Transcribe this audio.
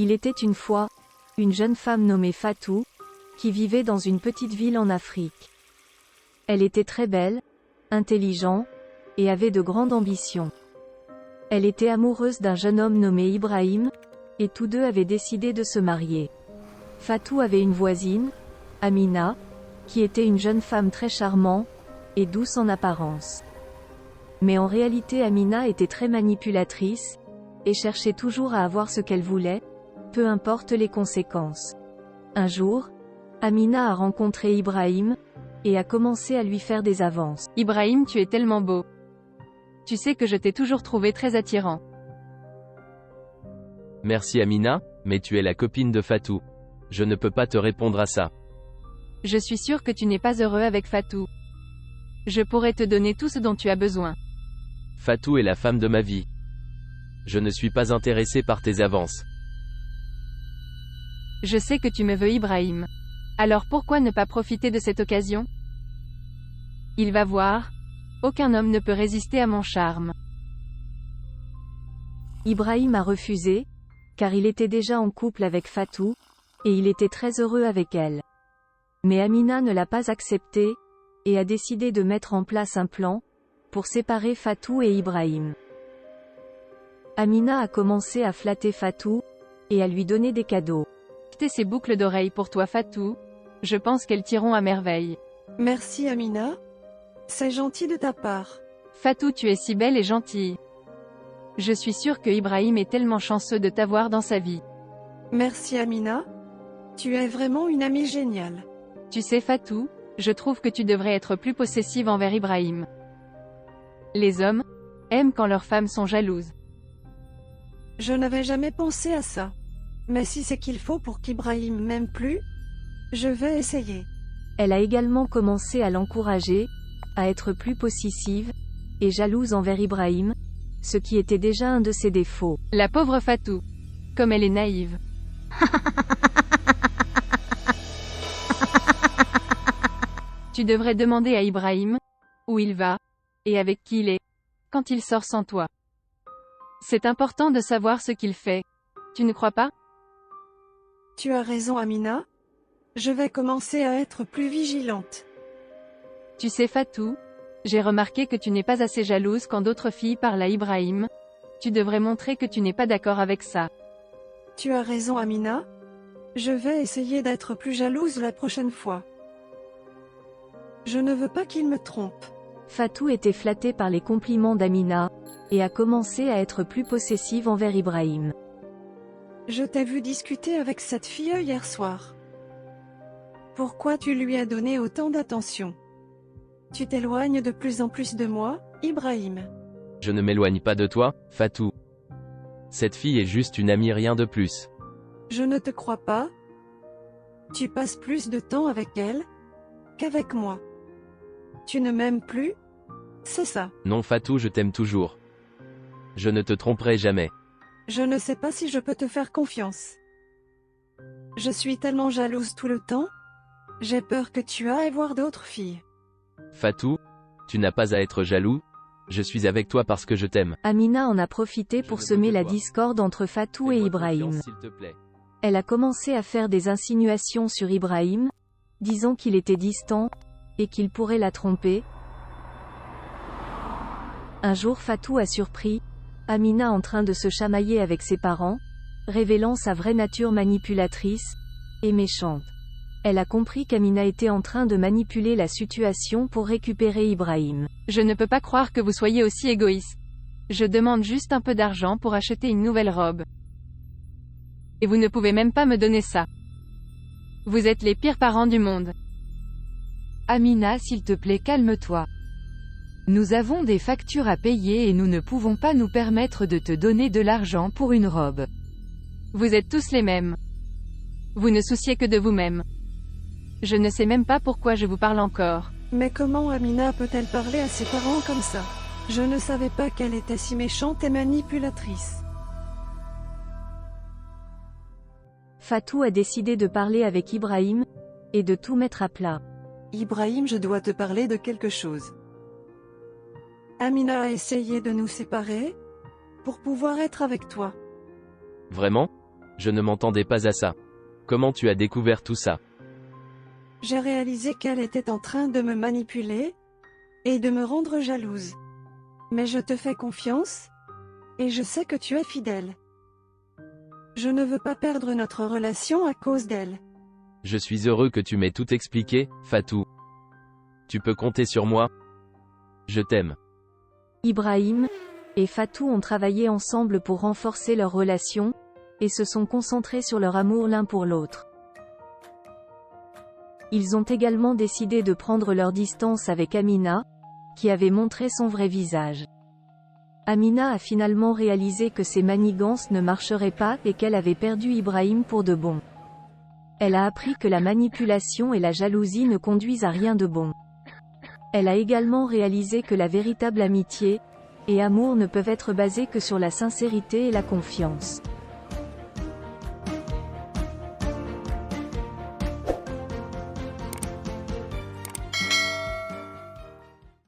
Il était une fois une jeune femme nommée Fatou, qui vivait dans une petite ville en Afrique. Elle était très belle, intelligente, et avait de grandes ambitions. Elle était amoureuse d'un jeune homme nommé Ibrahim, et tous deux avaient décidé de se marier. Fatou avait une voisine, Amina, qui était une jeune femme très charmante, et douce en apparence. Mais en réalité Amina était très manipulatrice, et cherchait toujours à avoir ce qu'elle voulait, peu importe les conséquences. Un jour, Amina a rencontré Ibrahim, et a commencé à lui faire des avances. Ibrahim, tu es tellement beau. Tu sais que je t'ai toujours trouvé très attirant. Merci Amina, mais tu es la copine de Fatou. Je ne peux pas te répondre à ça. Je suis sûre que tu n'es pas heureux avec Fatou. Je pourrais te donner tout ce dont tu as besoin. Fatou est la femme de ma vie. Je ne suis pas intéressé par tes avances. Je sais que tu me veux Ibrahim. Alors pourquoi ne pas profiter de cette occasion? Il va voir. Aucun homme ne peut résister à mon charme. Ibrahim a refusé, car il était déjà en couple avec Fatou, et il était très heureux avec elle. Mais Amina ne l'a pas accepté, et a décidé de mettre en place un plan, pour séparer Fatou et Ibrahim. Amina a commencé à flatter Fatou, et à lui donner des cadeaux. J'ai ces boucles d'oreilles pour toi Fatou. Je pense qu'elles tireront à merveille. Merci Amina. C'est gentil de ta part. Fatou, tu es si belle et gentille. Je suis sûre que Ibrahim est tellement chanceux de t'avoir dans sa vie. Merci Amina. Tu es vraiment une amie géniale. Tu sais Fatou, je trouve que tu devrais être plus possessive envers Ibrahim. Les hommes aiment quand leurs femmes sont jalouses. Je n'avais jamais pensé à ça. Mais si c'est qu'il faut pour qu'Ibrahim m'aime plus, je vais essayer. Elle a également commencé à l'encourager, à être plus possessive, et jalouse envers Ibrahim, ce qui était déjà un de ses défauts. La pauvre Fatou. Comme elle est naïve. Tu devrais demander à Ibrahim où il va, et avec qui il est, quand il sort sans toi. C'est important de savoir ce qu'il fait. Tu ne crois pas? Tu as raison Amina. Je vais commencer à être plus vigilante. Tu sais Fatou, j'ai remarqué que tu n'es pas assez jalouse quand d'autres filles parlent à Ibrahim. Tu devrais montrer que tu n'es pas d'accord avec ça. Tu as raison Amina. Je vais essayer d'être plus jalouse la prochaine fois. Je ne veux pas qu'il me trompe. Fatou était flattée par les compliments d'Amina, et a commencé à être plus possessive envers Ibrahim. Je t'ai vu discuter avec cette fille hier soir. Pourquoi tu lui as donné autant d'attention? Tu t'éloignes de plus en plus de moi, Ibrahim. Je ne m'éloigne pas de toi, Fatou. Cette fille est juste une amie, rien de plus. Je ne te crois pas. Tu passes plus de temps avec elle qu'avec moi. Tu ne m'aimes plus? C'est ça. Non Fatou, je t'aime toujours. Je ne te tromperai jamais. Je ne sais pas si je peux te faire confiance. Je suis tellement jalouse tout le temps. J'ai peur que tu ailles voir d'autres filles. Fatou, tu n'as pas à être jaloux. Je suis avec toi parce que je t'aime. Amina en a profité pour semer la discorde entre Fatou et Fais-moi Ibrahim. confiance, s'il te plaît. Elle a commencé à faire des insinuations sur Ibrahim, disant qu'il était distant, et qu'il pourrait la tromper. Un jour Fatou a surpris Amina en train de se chamailler avec ses parents, révélant sa vraie nature manipulatrice et méchante. Elle a compris qu'Amina était en train de manipuler la situation pour récupérer Ibrahim. Je ne peux pas croire que vous soyez aussi égoïste. Je demande juste un peu d'argent pour acheter une nouvelle robe. Et vous ne pouvez même pas me donner ça. Vous êtes les pires parents du monde. Amina, s'il te plaît, calme-toi. Nous avons des factures à payer et nous ne pouvons pas nous permettre de te donner de l'argent pour une robe. Vous êtes tous les mêmes. Vous ne souciez que de vous-même. Je ne sais même pas pourquoi je vous parle encore. Mais comment Amina peut-elle parler à ses parents comme ça? Je ne savais pas qu'elle était si méchante et manipulatrice. Fatou a décidé de parler avec Ibrahim, et de tout mettre à plat. Ibrahim, je dois te parler de quelque chose. Amina a essayé de nous séparer pour pouvoir être avec toi. Vraiment? Je ne m'entendais pas à ça. Comment tu as découvert tout ça? J'ai réalisé qu'elle était en train de me manipuler et de me rendre jalouse. Mais je te fais confiance et je sais que tu es fidèle. Je ne veux pas perdre notre relation à cause d'elle. Je suis heureux que tu m'aies tout expliqué, Fatou. Tu peux compter sur moi. Je t'aime. Ibrahim et Fatou ont travaillé ensemble pour renforcer leur relation, et se sont concentrés sur leur amour l'un pour l'autre. Ils ont également décidé de prendre leur distance avec Amina, qui avait montré son vrai visage. Amina a finalement réalisé que ses manigances ne marcheraient pas et qu'elle avait perdu Ibrahim pour de bon. Elle a appris que la manipulation et la jalousie ne conduisent à rien de bon. Elle a également réalisé que la véritable amitié et amour ne peuvent être basés que sur la sincérité et la confiance.